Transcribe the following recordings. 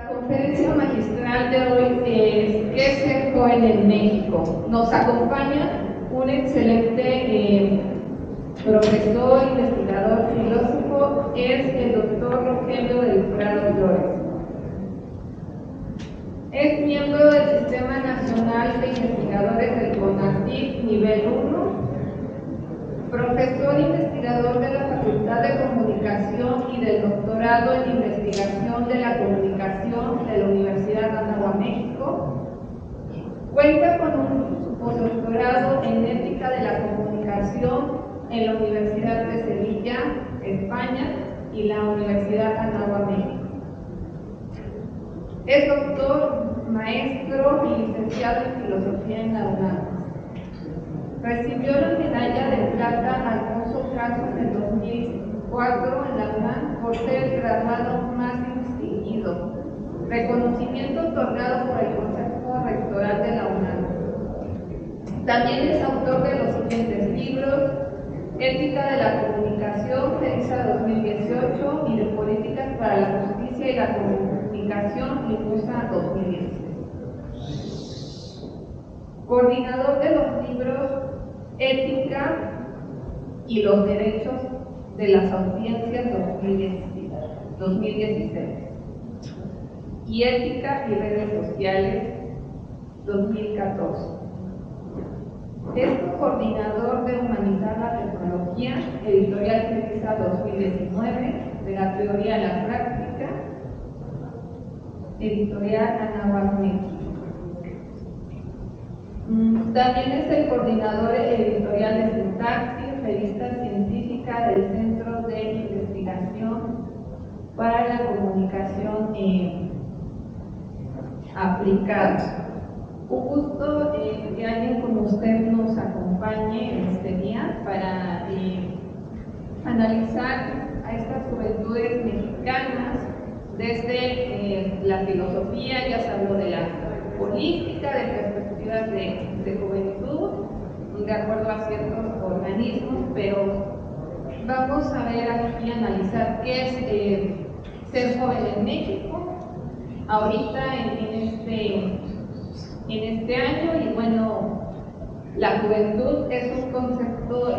La conferencia magistral de hoy es ¿qué es ser joven en México? Nos acompaña un excelente profesor, investigador, filósofo, es el doctor Rogelio del Prado Flores. Es miembro del Sistema Nacional de Investigadores del CONACYT nivel 1, profesor investigador de la Facultad de Comunicación y del doctorado en Investigación de la Comunicación de la Universidad de Anáhuac, México. Cuenta con un postdoctorado en Ética de la Comunicación en la Universidad de Sevilla, España, y la Universidad de Anáhuac, México. Es doctor, maestro y licenciado en Filosofía en la UNAM. Recibió la medalla de plata Alfonso Caso en 2004 en la UNAM por ser el graduado más distinguido, reconocimiento otorgado por el Consejo Rectoral de la UNAM. También es autor de los siguientes libros: Ética de la Comunicación, FEDISA 2018, y de Políticas para la Justicia y la Comunicación, INUSA 2016. Coordinador de los libros Ética y los Derechos de las Audiencias 2016 y Ética y Redes Sociales 2014. Es coordinador de Humanizar la Tecnología, editorial FEDISA 2019, de la Teoría a la Práctica, editorial Anáhuac, México. También es el coordinador editorial de Sintaxis, revista científica del Centro de Investigación para la Comunicación Aplicada. Un gusto que alguien como usted nos acompañe en este día para analizar a estas juventudes mexicanas desde la filosofía. Ya se habló de la política, de perspectivas de juventud, de acuerdo a ciertos organismos, pero vamos a ver aquí, analizar qué es ser joven en México, ahorita en este año. Y bueno, la juventud es un concepto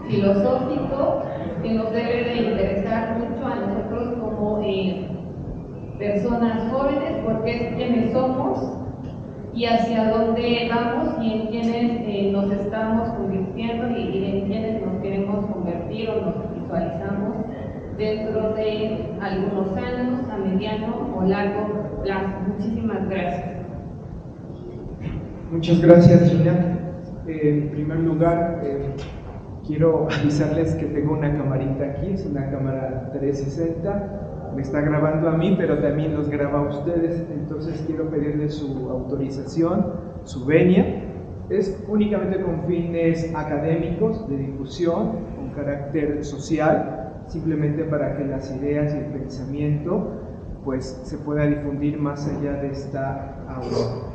filosófico que nos debe de interesar mucho a nosotros como personas jóvenes, porque es quienes somos y hacia dónde vamos y en quienes nos estamos convirtiendo y en quienes nos queremos convertir o nos visualizamos dentro de algunos años, a mediano o largo plazo. Muchísimas gracias. Muchas gracias, Gina. En primer lugar, quiero avisarles que tengo una camarita aquí, es una cámara 360. Me está grabando a mí, pero también los graba a ustedes, entonces quiero pedirles su autorización, su venia. Es únicamente con fines académicos, de difusión, con carácter social, simplemente para que las ideas y el pensamiento pues se pueda difundir más allá de esta aula.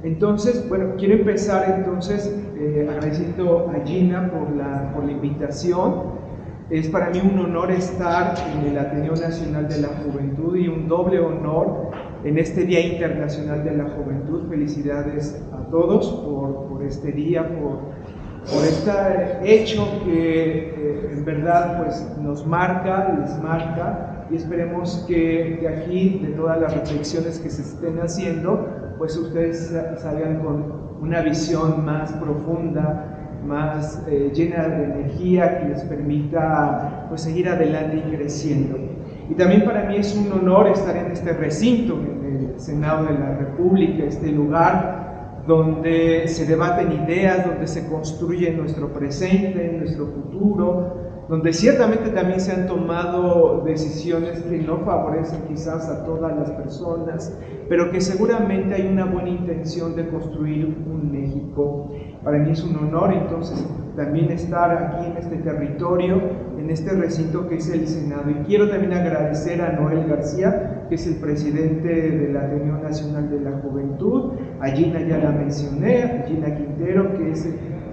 Entonces, bueno, quiero empezar agradeciendo a Gina por la invitación. Es para mí un honor estar en el Ateneo Nacional de la Juventud y un doble honor en este Día Internacional de la Juventud. Felicidades a todos por este día, por este hecho que en verdad pues nos marca, les marca, y esperemos que de aquí, de todas las reflexiones que se estén haciendo, pues ustedes salgan con una visión más profunda, más llena de energía, que les permita pues seguir adelante y creciendo. Y también para mí es un honor estar en este recinto, en el Senado de la República, este lugar donde se debaten ideas, donde se construye nuestro presente, nuestro futuro, donde ciertamente también se han tomado decisiones que no favorecen quizás a todas las personas, pero que seguramente hay una buena intención de construir un México. Para mí es un honor entonces también estar aquí en este territorio, en este recinto que es el Senado. Y quiero también agradecer a Noel García, que es el presidente de la Ateneo Nacional de la Juventud, a Gina, ya la mencioné, a Gina Quintero, que es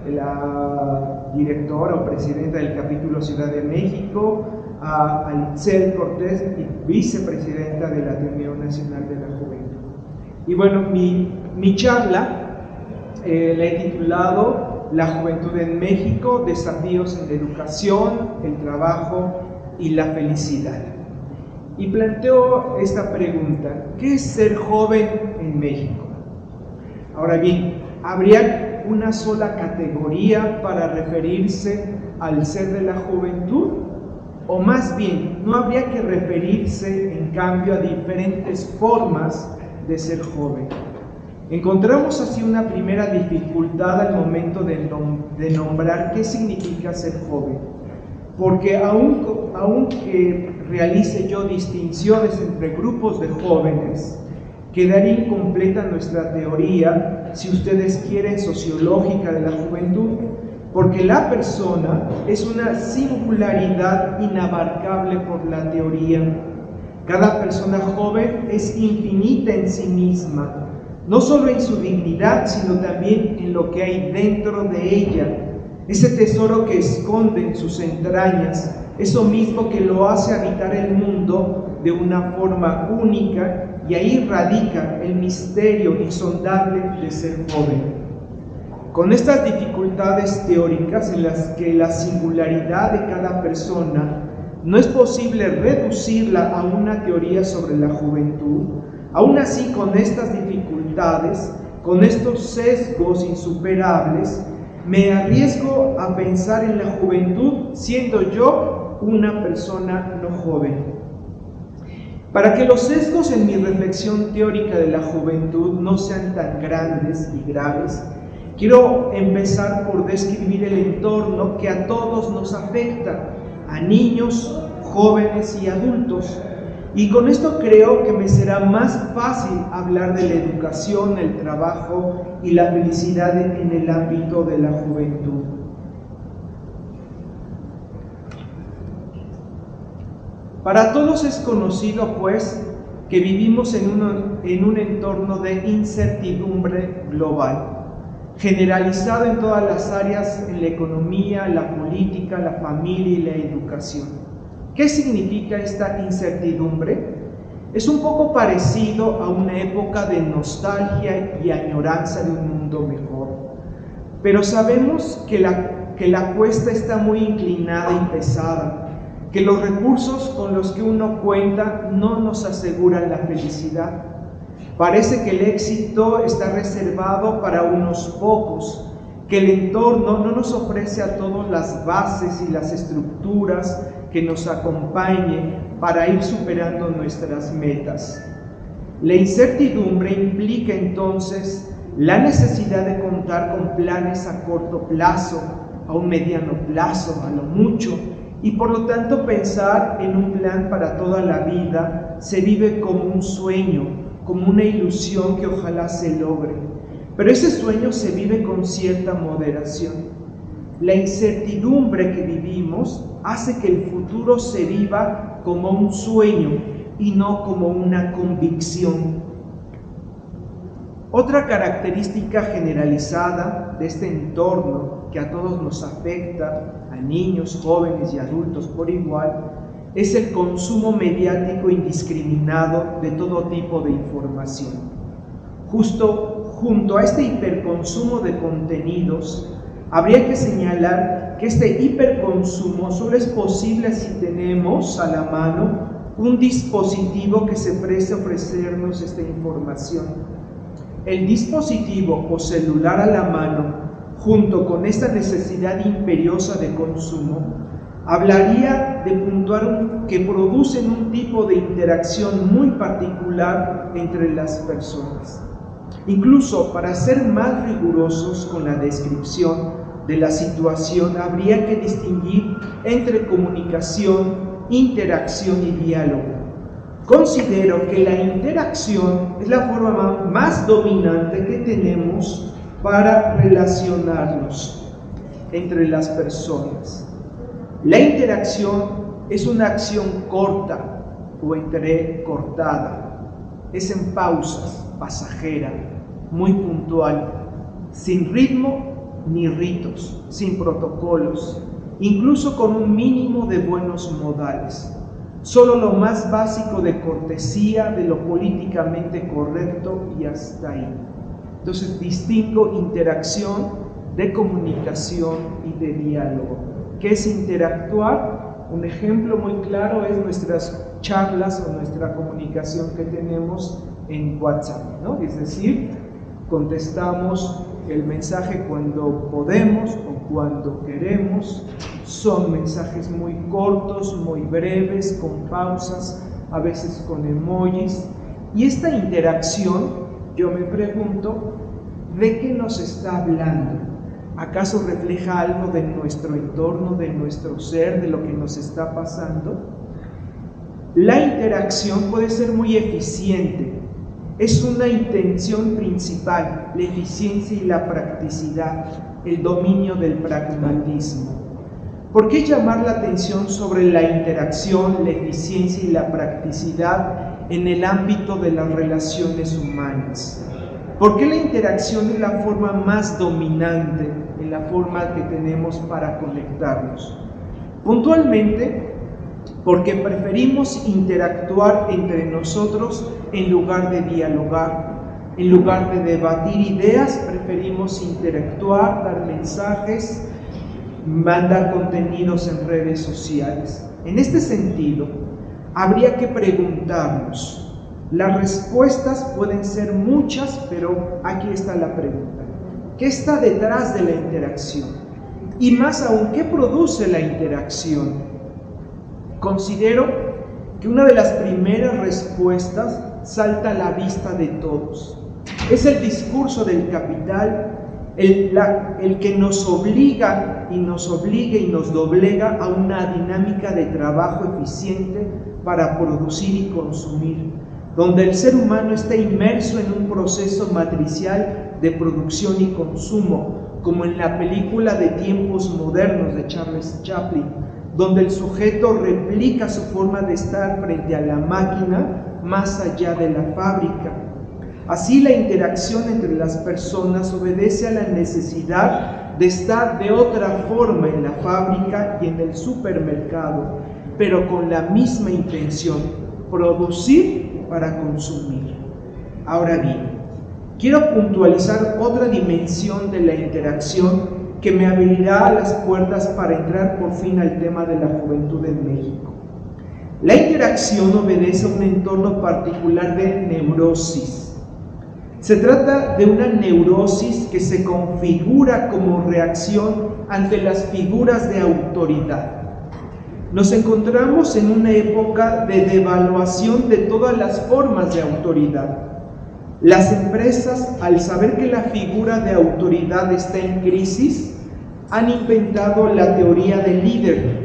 la directora o presidenta del capítulo Ciudad de México, a Itzel Cortés, vicepresidenta de la Ateneo Nacional de la Juventud. Y bueno, mi charla la he titulado La Juventud en México, desafíos en la educación, el trabajo y la felicidad. Y planteo esta pregunta: ¿qué es ser joven en México? Ahora bien, ¿habría una sola categoría para referirse al ser de la juventud? O más bien, ¿no habría que referirse en cambio a diferentes formas de ser joven? Encontramos así una primera dificultad al momento de nombrar qué significa ser joven, porque aunque realice yo distinciones entre grupos de jóvenes, quedaría incompleta nuestra teoría, si ustedes quieren, sociológica de la juventud, porque la persona es una singularidad inabarcable por la teoría. Cada persona joven es infinita en sí misma, no solo en su dignidad, sino también en lo que hay dentro de ella, ese tesoro que esconde en sus entrañas, eso mismo que lo hace habitar el mundo de una forma única, y ahí radica el misterio insondable de ser joven. Con estas dificultades teóricas en las que la singularidad de cada persona no es posible reducirla a una teoría sobre la juventud, aún así con estas dificultades, con estos sesgos insuperables, me arriesgo a pensar en la juventud siendo yo una persona no joven. Para que los sesgos en mi reflexión teórica de la juventud no sean tan grandes y graves, quiero empezar por describir el entorno que a todos nos afecta, a niños, jóvenes y adultos. Y con esto creo que me será más fácil hablar de la educación, el trabajo y la felicidad en el ámbito de la juventud. Para todos es conocido, pues, que vivimos en un entorno de incertidumbre global, generalizado en todas las áreas, en la economía, la política, la familia y la educación. ¿Qué significa esta incertidumbre? Es un poco parecido a una época de nostalgia y añoranza de un mundo mejor, pero sabemos que la cuesta está muy inclinada y pesada, que los recursos con los que uno cuenta no nos aseguran la felicidad. Parece que el éxito está reservado para unos pocos, que el entorno no nos ofrece a todos las bases y las estructuras que nos acompañen para ir superando nuestras metas. La incertidumbre implica entonces la necesidad de contar con planes a corto plazo, a un mediano plazo, a lo mucho, y por lo tanto pensar en un plan para toda la vida se vive como un sueño, como una ilusión que ojalá se logre. Pero ese sueño se vive con cierta moderación. La incertidumbre que vivimos hace que el futuro se viva como un sueño y no como una convicción. Otra característica generalizada de este entorno que a todos nos afecta, a niños, jóvenes y adultos por igual, es el consumo mediático indiscriminado de todo tipo de información. Justo junto a este hiperconsumo de contenidos, habría que señalar que este hiperconsumo solo es posible si tenemos a la mano un dispositivo que se preste a ofrecernos esta información. El dispositivo o celular a la mano, junto con esta necesidad imperiosa de consumo, hablaría de puntuar que producen un tipo de interacción muy particular entre las personas. Incluso, para ser más rigurosos con la descripción de la situación, habría que distinguir entre comunicación, interacción y diálogo. Considero que la interacción es la forma más dominante que tenemos para relacionarnos entre las personas. La interacción es una acción corta o entrecortada, es en pausas, pasajera, muy puntual, sin ritmo ni ritos, sin protocolos. incluso con un mínimo de buenos modales. Solo lo más básico de cortesía, de lo políticamente correcto y hasta ahí. Entonces distingo interacción de comunicación y de diálogo. ¿Qué es interactuar? Un ejemplo muy claro es nuestras charlas o nuestra comunicación que tenemos en WhatsApp, ¿no? Es decir, contestamos el mensaje cuando podemos o cuando queremos. Son mensajes muy cortos, muy breves, con pausas, a veces con emojis. Y esta interacción, yo me pregunto, ¿de qué nos está hablando? ¿Acaso refleja algo de nuestro entorno, de nuestro ser, de lo que nos está pasando? La interacción puede ser muy eficiente. Es una intención principal, la eficiencia y la practicidad, el dominio del pragmatismo. ¿Por qué llamar la atención sobre la interacción, la eficiencia y la practicidad en el ámbito de las relaciones humanas? ¿Por qué la interacción es la forma más dominante, en la forma que tenemos para conectarnos? Puntualmente, porque preferimos interactuar entre nosotros en lugar de dialogar. En lugar de debatir ideas, preferimos interactuar, dar mensajes, mandar contenidos en redes sociales. En este sentido, habría que preguntarnos. Las respuestas pueden ser muchas, pero aquí está la pregunta. ¿Qué está detrás de la interacción? Y más aún, ¿qué produce la interacción? Considero que una de las primeras respuestas salta a la vista de todos. Es el discurso del capital, el que nos obliga y nos doblega a una dinámica de trabajo eficiente para producir y consumir, donde el ser humano está inmerso en un proceso matricial de producción y consumo, como en la película de Tiempos Modernos de Charles Chaplin, donde el sujeto replica su forma de estar frente a la máquina más allá de la fábrica. Así, la interacción entre las personas obedece a la necesidad de estar de otra forma en la fábrica y en el supermercado, pero con la misma intención: producir para consumir. Ahora bien, quiero puntualizar otra dimensión de la interacción que me abrirá las puertas para entrar por fin al tema de la juventud en México. La interacción obedece a un entorno particular de neurosis. Se trata de una neurosis que se configura como reacción ante las figuras de autoridad. Nos encontramos en una época de devaluación de todas las formas de autoridad. Las empresas, al saber que la figura de autoridad está en crisis, han inventado la teoría del líder.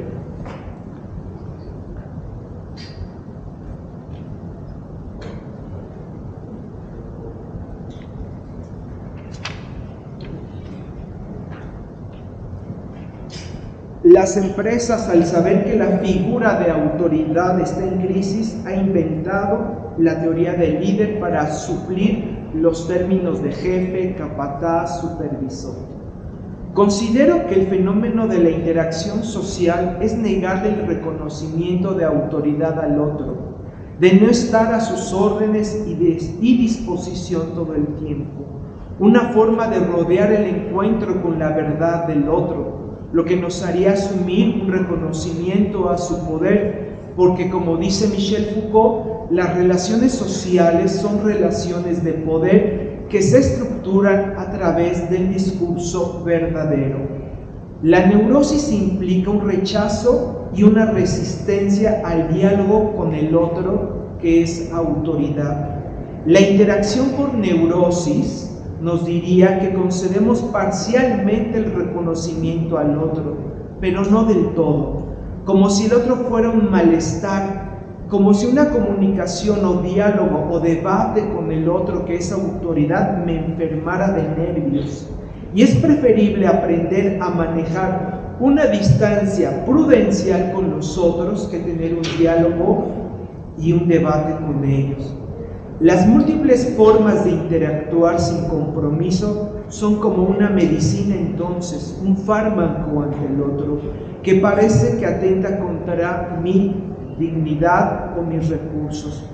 Las empresas, al saber que la figura de autoridad está en crisis, han inventado la teoría del líder para suplir los términos de jefe, capataz, supervisor. Considero que el fenómeno de la interacción social es negarle el reconocimiento de autoridad al otro, de no estar a sus órdenes y disposición todo el tiempo, una forma de rodear el encuentro con la verdad del otro, lo que nos haría asumir un reconocimiento a su poder, porque como dice Michel Foucault, las relaciones sociales son relaciones de poder que se estructuran a través del discurso verdadero. La neurosis implica un rechazo y una resistencia al diálogo con el otro, que es autoridad. La interacción por neurosis nos diría que concedemos parcialmente el reconocimiento al otro, pero no del todo, como si el otro fuera un malestar, como si una comunicación o diálogo o debate con el otro, que es autoridad, me enfermara de nervios. Y es preferible aprender a manejar una distancia prudencial con los otros que tener un diálogo y un debate con ellos. Las múltiples formas de interactuar sin compromiso son como una medicina entonces, un fármaco ante el otro, que parece que atenta contra mi dignidad o mis recursos.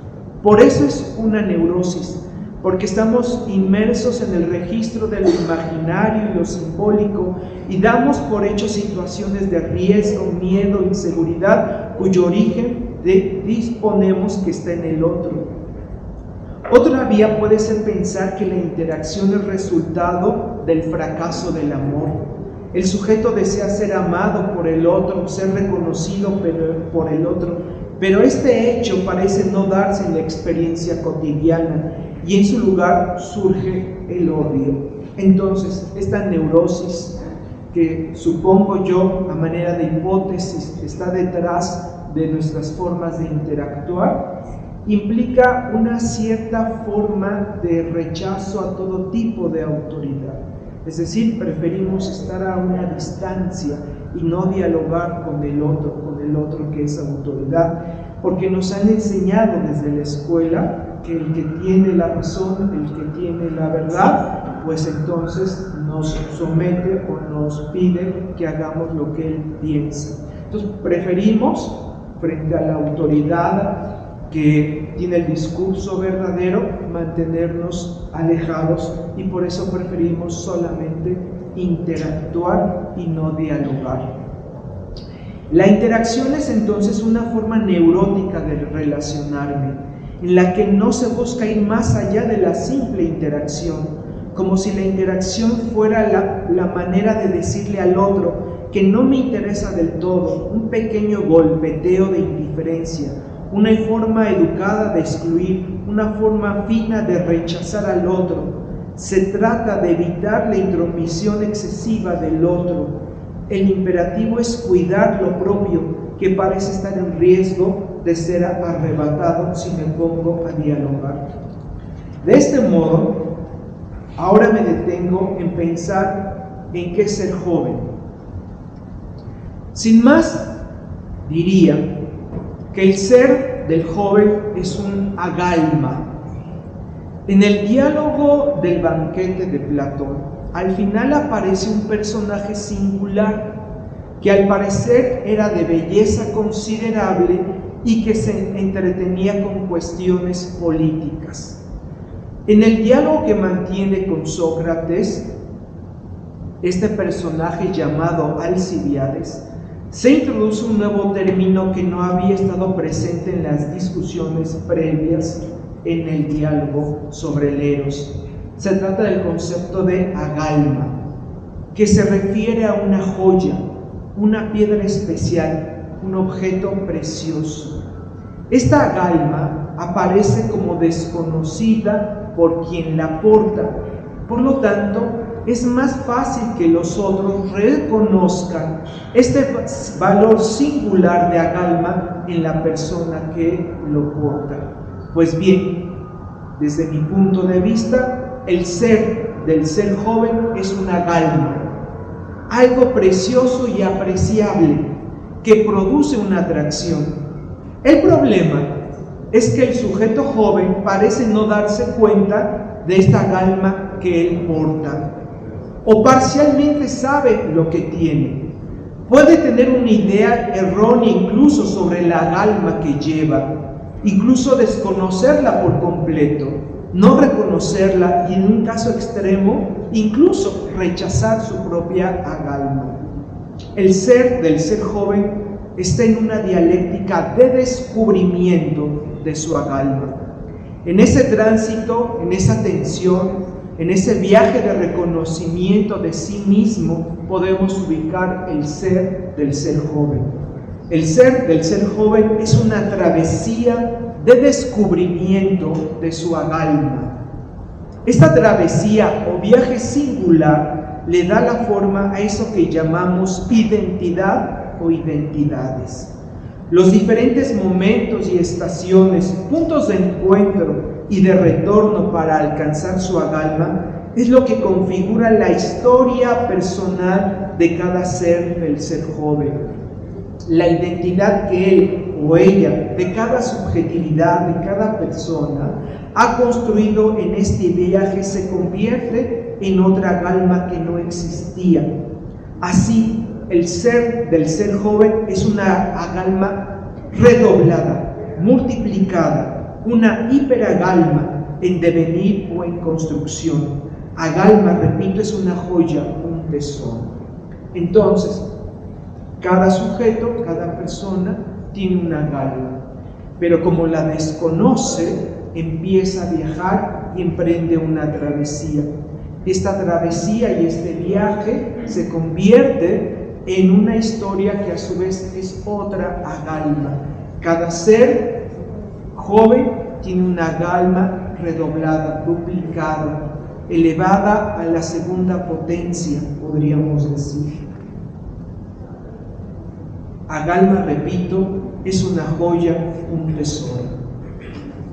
Por eso es una neurosis, porque estamos inmersos en el registro de lo imaginario y lo simbólico y damos por hecho situaciones de riesgo, miedo, inseguridad, cuyo origen disponemos que está en el otro. Otra vía puede ser pensar que la interacción es resultado del fracaso del amor. El sujeto desea ser amado por el otro, ser reconocido por el otro, pero este hecho parece no darse en la experiencia cotidiana y en su lugar surge el odio. Entonces, esta neurosis que supongo yo, a manera de hipótesis, está detrás de nuestras formas de interactuar, implica una cierta forma de rechazo a todo tipo de autoridad. Es decir, preferimos estar a una distancia y no dialogar con el otro que es autoridad, porque nos han enseñado desde la escuela que el que tiene la razón, el que tiene la verdad, pues entonces nos somete o nos pide que hagamos lo que él piensa. Entonces preferimos, frente a la autoridad que tiene el discurso verdadero, mantenernos alejados, y por eso preferimos solamente interactuar y no dialogar. La interacción es entonces una forma neurótica de relacionarme, en la que no se busca ir más allá de la simple interacción, como si la interacción fuera la manera de decirle al otro que no me interesa del todo, un pequeño golpeteo de indiferencia, una forma educada de excluir, una forma fina de rechazar al otro. Se trata de evitar la intromisión excesiva del otro. El imperativo es cuidar lo propio, que parece estar en riesgo de ser arrebatado si me pongo a dialogar. De este modo, ahora me detengo en pensar en qué es ser joven. Sin más, diría que el ser del joven es un agalma. En el diálogo del banquete de Platón, al final aparece un personaje singular que al parecer era de belleza considerable y que se entretenía con cuestiones políticas. En el diálogo que mantiene con Sócrates, este personaje llamado Alcibiades, se introduce un nuevo término que no había estado presente en las discusiones previas en el diálogo sobre el Eros. Se trata del concepto de agalma, que se refiere a una joya, una piedra especial, un objeto precioso. Esta agalma aparece como desconocida por quien la porta, por lo tanto, es más fácil que los otros reconozcan este valor singular de agalma en la persona que lo porta. Pues bien, desde mi punto de vista, el ser del ser joven es una agalma, algo precioso y apreciable que produce una atracción. El problema es que el sujeto joven parece no darse cuenta de esta agalma que él porta, o parcialmente sabe lo que tiene. Puede tener una idea errónea incluso sobre la agalma que lleva, incluso desconocerla por completo, no reconocerla y en un caso extremo, incluso rechazar su propia agalma. El ser del ser joven está en una dialéctica de descubrimiento de su agalma. En ese tránsito, en esa tensión, en ese viaje de reconocimiento de sí mismo, podemos ubicar el ser del ser joven. El ser del ser joven es una travesía de descubrimiento de su agalma. Esta travesía o viaje singular le da la forma a eso que llamamos identidad o identidades. Los diferentes momentos y estaciones, puntos de encuentro y de retorno para alcanzar su agalma, es lo que configura la historia personal de cada ser del ser joven. La identidad que él o ella, de cada subjetividad, de cada persona, ha construido en este viaje se convierte en otra agalma que no existía. Así, el ser del ser joven es una agalma redoblada, multiplicada, una hiperagalma en devenir o en construcción. Agalma, repito, es una joya, un tesoro. Entonces, cada sujeto, cada persona tiene una agalma, pero como la desconoce, empieza a viajar y emprende una travesía. Esta travesía y este viaje se convierte en una historia que a su vez es otra agalma. Cada ser joven tiene una agalma redoblada, duplicada, elevada a la segunda potencia, podríamos decir. Agalma, repito, es una joya, un tesoro.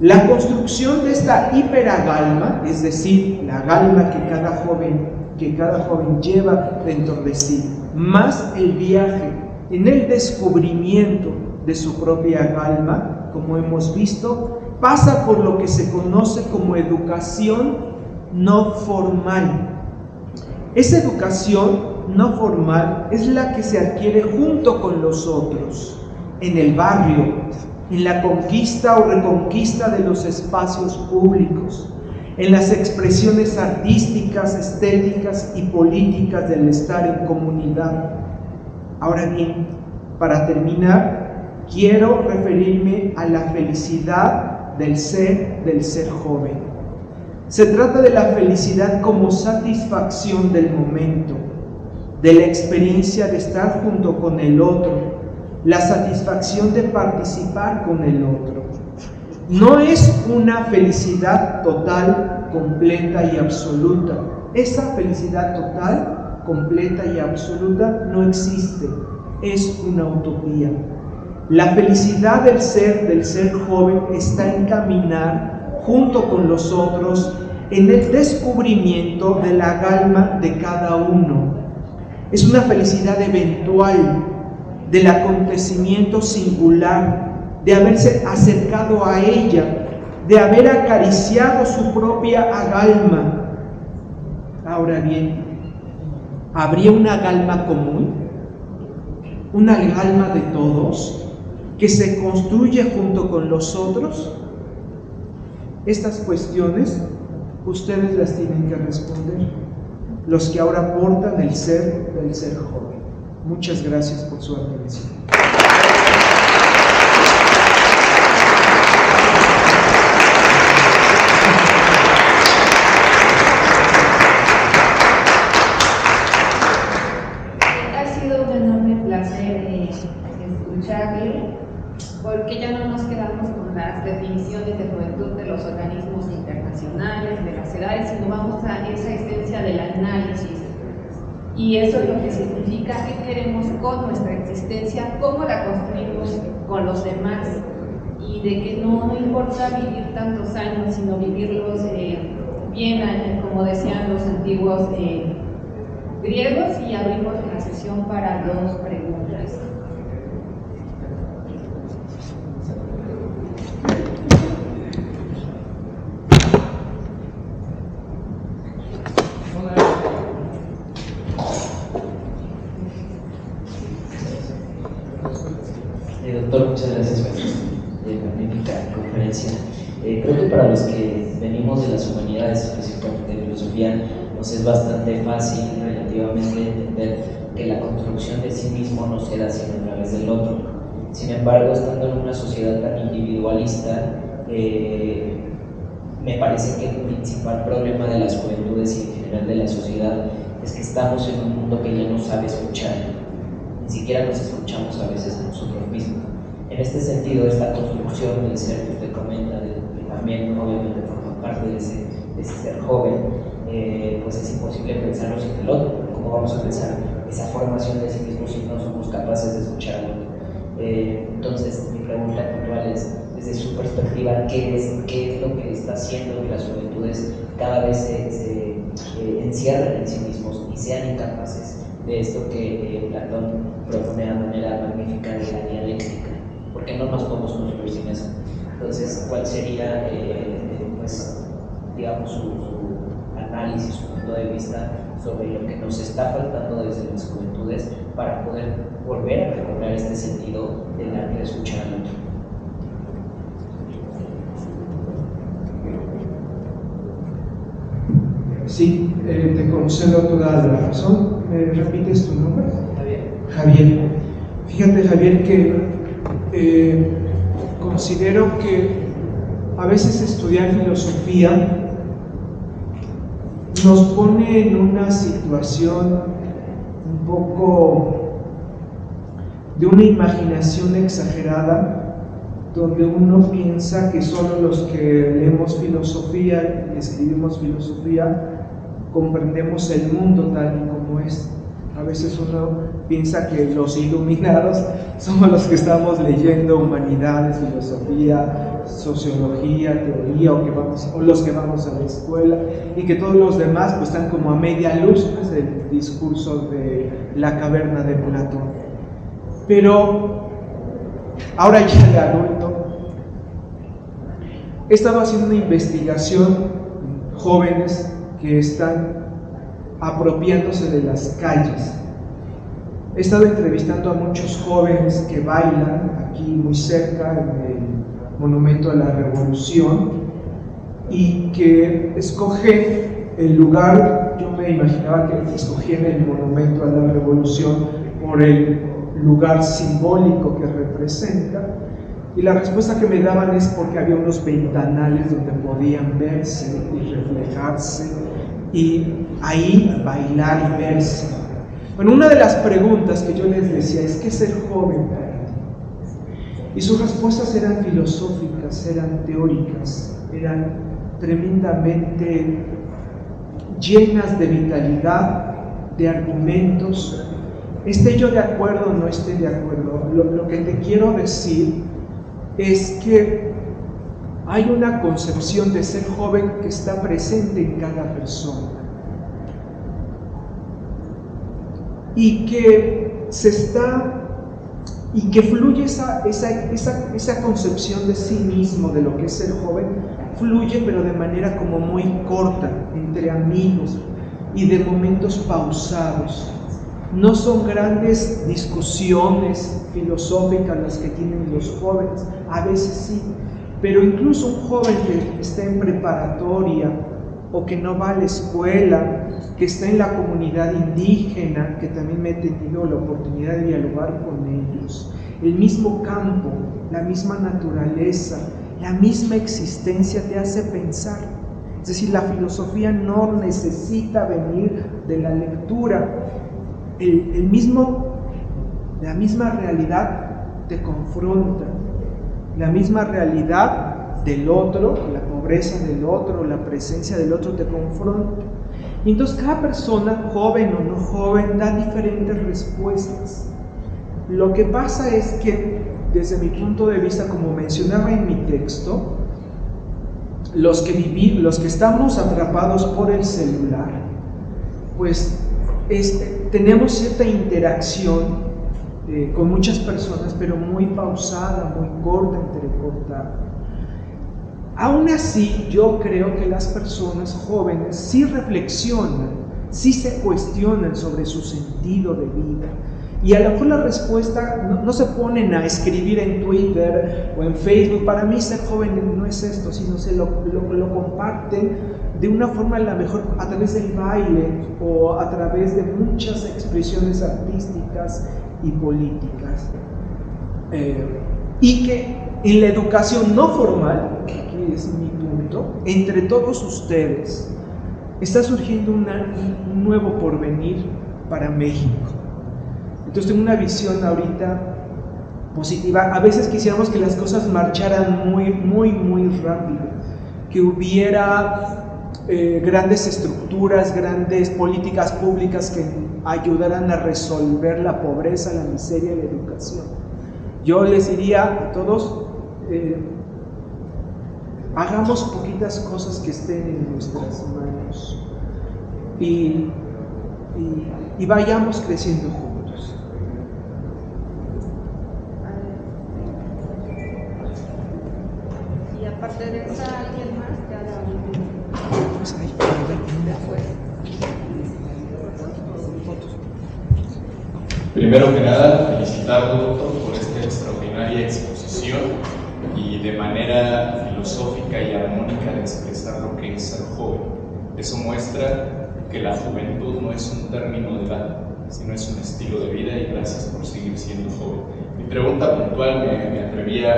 La construcción de esta hiperagalma, es decir, la agalma que cada joven lleva dentro de sí, más el viaje en el descubrimiento de su propia agalma, como hemos visto, pasa por lo que se conoce como educación no formal. Esa educación no formal es la que se adquiere junto con los otros, en el barrio, en la conquista o reconquista de los espacios públicos, en las expresiones artísticas, estéticas y políticas del estar en comunidad. Ahora bien, para terminar, quiero referirme a la felicidad del ser joven. Se trata de la felicidad como satisfacción del momento, de la experiencia de estar junto con el otro, la satisfacción de participar con el otro. No es una felicidad total, completa y absoluta. Esa felicidad total, completa y absoluta no existe, es una utopía. La felicidad del ser joven está en caminar junto con los otros en el descubrimiento de la agalma de cada uno. Es una felicidad eventual, del acontecimiento singular, de haberse acercado a ella, de haber acariciado su propia agalma. Ahora bien, ¿habría una agalma común? ¿Una agalma de todos que se construye junto con los otros? Estas cuestiones ustedes las tienen que responder, los que ahora portan el ser del ser joven. Muchas gracias por su atención. Ha sido un enorme placer escucharle, porque ya no nos quedamos con las definiciones de juventud de los organismos internacionales, de las edades, sino vamos a esa esencia del análisis. Y eso es lo que significa qué queremos con nuestra existencia, cómo la construimos con los demás, y de que no importa vivir tantos años, sino vivirlos bien, como decían los antiguos griegos. Y abrimos la sesión para 2 preguntas. Doctor, muchas gracias por esta magnífica conferencia. Creo que para los que venimos de las humanidades, específicamente de filosofía, nos es bastante fácil relativamente entender que la construcción de sí mismo no se da sino a través del otro. Sin embargo, estando en una sociedad tan individualista, me parece que el principal problema de las juventudes y en general de la sociedad es que estamos en un mundo que ya no sabe escuchar. Ni siquiera nos escuchamos a veces a nosotros mismos. En este sentido, esta construcción del ser que usted comenta, que también obviamente forma parte de ese ser joven, pues es imposible pensarlo sin el otro. ¿Cómo vamos a pensar esa formación de sí mismo si no somos capaces de escuchar al otro? Entonces, mi pregunta puntual es, desde su perspectiva, ¿qué es lo que está haciendo que las juventudes cada vez se encierren en sí mismos y sean incapaces de esto que Platón propone de manera magnífica de la dialéctica? Porque no nos podemos construir sin eso. Entonces, ¿cuál sería, pues, digamos, su análisis, su punto de vista sobre lo que nos está faltando desde las juventudes para poder volver a recobrar este sentido del arte de escuchar al otro. Sí, te concedo toda la razón. ¿Me repites tu nombre? Javier. Javier. Fíjate, Javier, que considero que a veces estudiar filosofía nos pone en una situación un poco de una imaginación exagerada, donde uno piensa que solo los que leemos filosofía y escribimos filosofía comprendemos el mundo tal y como es. A veces uno piensa que los iluminados somos los que estamos leyendo humanidades, filosofía, sociología, teoría, o los que vamos a la escuela, y que todos los demás pues están como a media luz, pues, del discurso de la caverna de Platón. Pero ahora ya de adulto he estado haciendo una investigación, jóvenes que están apropiándose de las calles. He estado entrevistando a muchos jóvenes que bailan aquí muy cerca en el Monumento a la Revolución y que escogen el lugar. Yo me imaginaba que escogían el Monumento a la Revolución por el lugar simbólico que representa, y la respuesta que me daban es porque había unos ventanales donde podían verse y reflejarse y ahí bailar y verse. Bueno, una de las preguntas que yo les decía es: ¿qué es ser joven para ti? Y sus respuestas eran filosóficas, eran teóricas, eran tremendamente llenas de vitalidad, de argumentos. Esté yo de acuerdo o no esté de acuerdo, lo que te quiero decir es que hay una concepción de ser joven que está presente en cada persona y que fluye esa concepción de sí mismo, de lo que es ser joven, fluye pero de manera como muy corta, entre amigos y de momentos pausados. No son grandes discusiones filosóficas las que tienen los jóvenes, a veces sí, pero incluso un joven que está en preparatoria o que no va a la escuela, que está en la comunidad indígena, que también me he tenido la oportunidad de dialogar con ellos, el mismo campo, la misma naturaleza, la misma existencia te hace pensar. Es decir, la filosofía no necesita venir de la lectura. La misma realidad te confronta, la misma realidad del otro, la pobreza del otro, la presencia del otro te confronta. Y entonces cada persona, joven o no joven, da diferentes respuestas. Lo que pasa es que, desde mi punto de vista, como mencionaba en mi texto, los que estamos atrapados por el celular, pues tenemos cierta interacción con muchas personas, pero muy pausada, muy corta, entrecortada. Aún así, yo creo que las personas jóvenes sí reflexionan, sí se cuestionan sobre su sentido de vida. Y a lo mejor la respuesta no se ponen a escribir en Twitter o en Facebook: para mí ser joven no es esto, sino se lo comparten de una forma, a lo mejor a través del baile o a través de muchas expresiones artísticas y políticas. Y que en la educación no formal, que aquí es mi punto, entre todos ustedes está surgiendo un nuevo porvenir para México. Entonces tengo una visión ahorita positiva. A veces quisiéramos que las cosas marcharan muy, muy, muy rápido, que hubiera grandes estructuras, grandes políticas públicas que ayudaran a resolver la pobreza, la miseria y la educación. Yo les diría a todos, hagamos poquitas cosas que estén en nuestras manos y vayamos creciendo juntos. Y aparte de esa, ¿alguien más? Pues ahí, Primero que nada, felicitarlo, doctor, por esta extraordinaria exposición y de manera filosófica y armónica de expresar lo que es ser joven. Eso muestra que la juventud no es un término de edad, sino es un estilo de vida, y gracias por seguir siendo joven. Mi pregunta puntual, me atrevía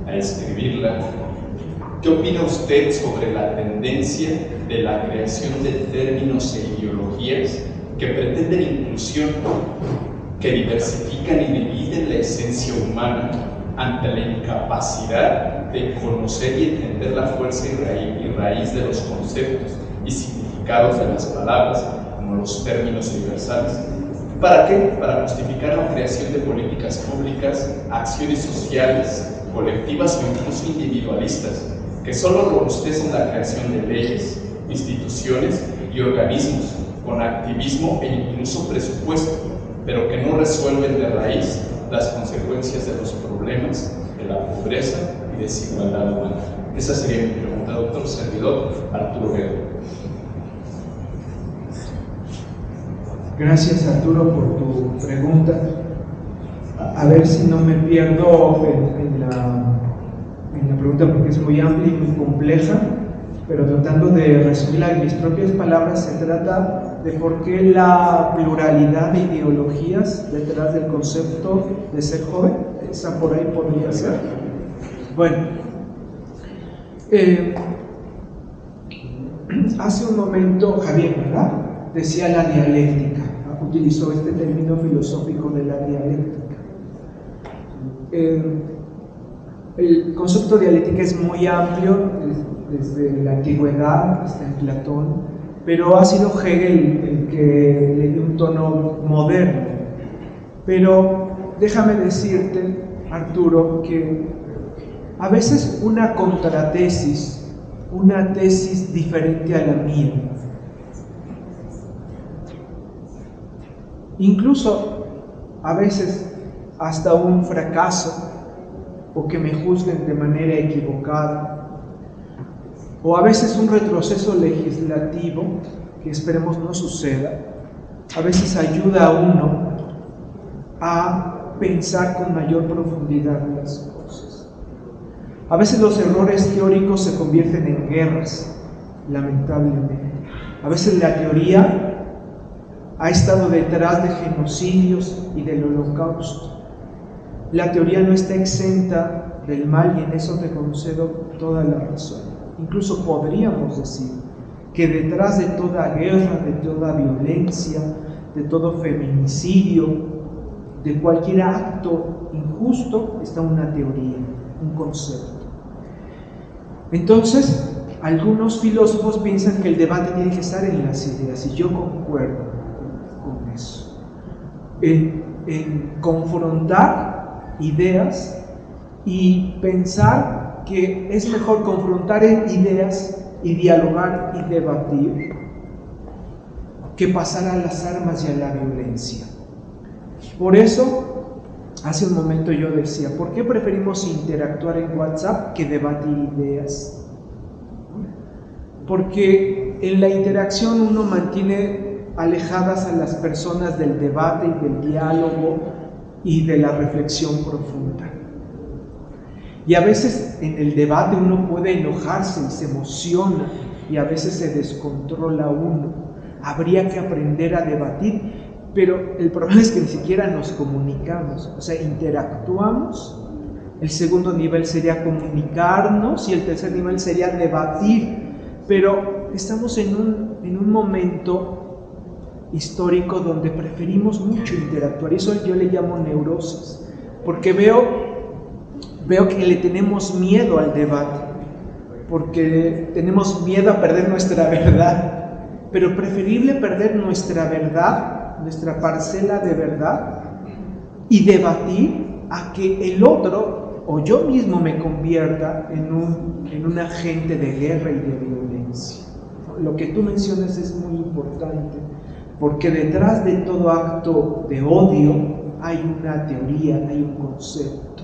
a escribirla. ¿Qué opina usted sobre la tendencia de la creación de términos e ideologías que pretenden inclusión, que diversifican y dividen la esencia humana ante la incapacidad de conocer y entender la fuerza y raíz de los conceptos y significados de las palabras, como los términos universales? ¿Para qué? Para justificar la creación de políticas públicas, acciones sociales, colectivas o incluso individualistas, que solo robustecen la creación de leyes, instituciones y organismos con activismo e incluso presupuesto, pero que no resuelven de raíz las consecuencias de los problemas de la pobreza y desigualdad humana. Esa sería mi pregunta, doctor. Servidor Arturo Guerrero. Gracias, Arturo, por tu pregunta. A ver si no me pierdo en la pregunta, porque es muy amplia y muy compleja, pero tratando de resumirla en mis propias palabras, se trata de por qué la pluralidad de ideologías detrás del concepto de ser joven. Esa por ahí podría ser. Bueno, hace un momento Javier, ¿verdad?, decía la dialéctica, ¿no? Utilizó este término filosófico de la dialéctica. El concepto de dialéctica es muy amplio, desde la antigüedad hasta en Platón, pero ha sido Hegel el que le dio un tono moderno. Pero déjame decirte, Arturo, que a veces una contratesis, una tesis diferente a la mía, incluso a veces hasta un fracaso, o que me juzguen de manera equivocada, o a veces un retroceso legislativo, que esperemos no suceda, a veces ayuda a uno a pensar con mayor profundidad las cosas. A veces los errores teóricos se convierten en guerras, lamentablemente. A veces la teoría ha estado detrás de genocidios y del holocausto. La teoría no está exenta del mal, y en eso te concedo toda la razón. Incluso podríamos decir que detrás de toda guerra, de toda violencia, de todo feminicidio, de cualquier acto injusto, está una teoría, un concepto. Entonces, algunos filósofos piensan que el debate tiene que estar en las ideas, y yo concuerdo con eso. En confrontar ideas y pensar que es mejor confrontar ideas y dialogar y debatir que pasar a las armas y a la violencia. Por eso, hace un momento yo decía, ¿por qué preferimos interactuar en WhatsApp que debatir ideas? Porque en la interacción uno mantiene alejadas a las personas del debate y del diálogo y de la reflexión profunda. Y a veces en el debate uno puede enojarse y se emociona, y a veces se descontrola uno. Habría que aprender a debatir, pero el problema es que ni siquiera nos comunicamos, o sea, interactuamos. El segundo nivel sería comunicarnos y el tercer nivel sería debatir, pero estamos en un momento histórico donde preferimos mucho interactuar, y eso yo le llamo neurosis, porque veo que le tenemos miedo al debate, porque tenemos miedo a perder nuestra verdad, pero preferible perder nuestra verdad, nuestra parcela de verdad, y debatir, a que el otro o yo mismo me convierta en un agente de guerra y de violencia. Lo que tú mencionas es muy importante, porque detrás de todo acto de odio hay una teoría, hay un concepto.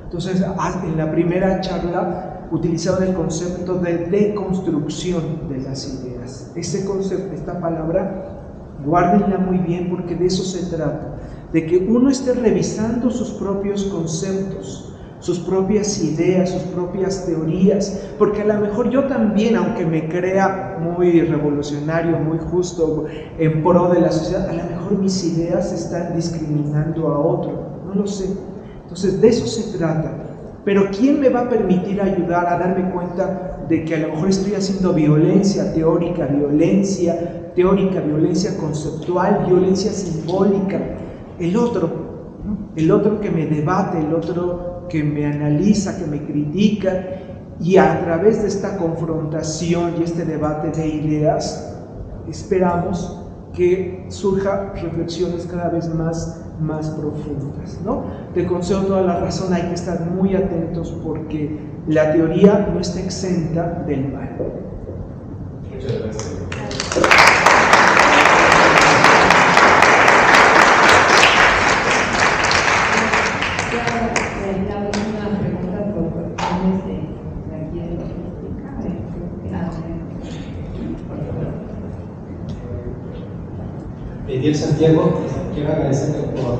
Entonces, en la primera charla utilizaban el concepto de deconstrucción de las ideas. Ese concepto, esta palabra, guárdenla muy bien, porque de eso se trata, de que uno esté revisando sus propios conceptos, sus propias ideas, sus propias teorías, porque a lo mejor yo también, aunque me crea muy revolucionario, muy justo, en pro de la sociedad, a lo mejor mis ideas están discriminando a otro, no lo sé. Entonces de eso se trata. Pero ¿quién me va a permitir ayudar a darme cuenta de que a lo mejor estoy haciendo violencia teórica, violencia conceptual, violencia simbólica? El otro que me debate, el otro que me analiza, que me critica, y a través de esta confrontación y este debate de ideas, esperamos que surjan reflexiones cada vez más profundas, ¿no? Te concedo toda la razón, hay que estar muy atentos porque la teoría no está exenta del mal. Muchas gracias. La última pregunta por cuestiones de aquí de logística. Ediel Santiago, quiero agradecerte por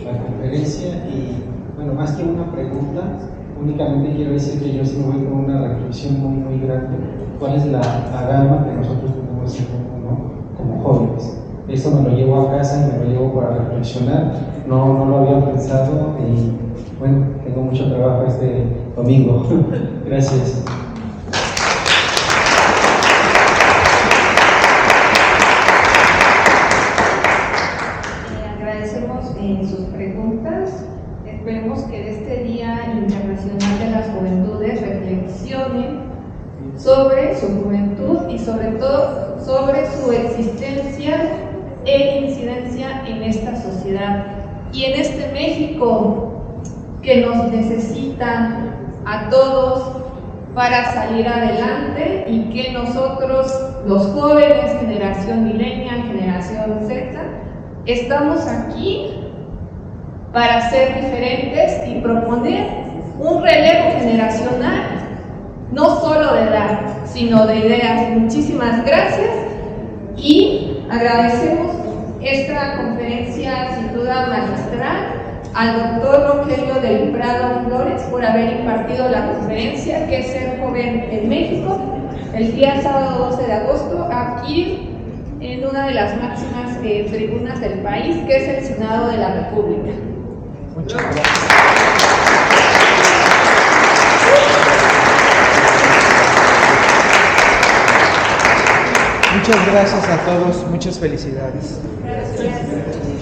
la conferencia y, bueno, más que una pregunta, únicamente quiero decir que yo sí me voy con una reflexión muy grande. ¿Cuál es la gama que nosotros tenemos en el mundo, ¿no?, como jóvenes? Eso me lo llevo a casa y me lo llevo para reflexionar. No lo había pensado y, bueno, tengo mucho trabajo este domingo. Gracias. Agradecemos sus preguntas. Esperemos que de este Día Internacional de las Juventudes reflexionen sobre su juventud y sobre todo sobre su existencia e incidencia en esta sociedad y en este México que nos necesita a todos para salir adelante, y que nosotros, los jóvenes, generación millennial, generación Z, estamos aquí para ser diferentes y proponer un relevo generacional, no solo de edad, sino de ideas. Muchísimas gracias y agradecemos esta conferencia sin duda magistral al doctor Rogelio del Prado Flores por haber impartido la conferencia ¿Qué es ser joven en México? El día sábado 12 de agosto aquí en una de las máximas tribunas del país, que es el Senado de la República. Muchas gracias. Muchas gracias a todos, muchas felicidades. Gracias.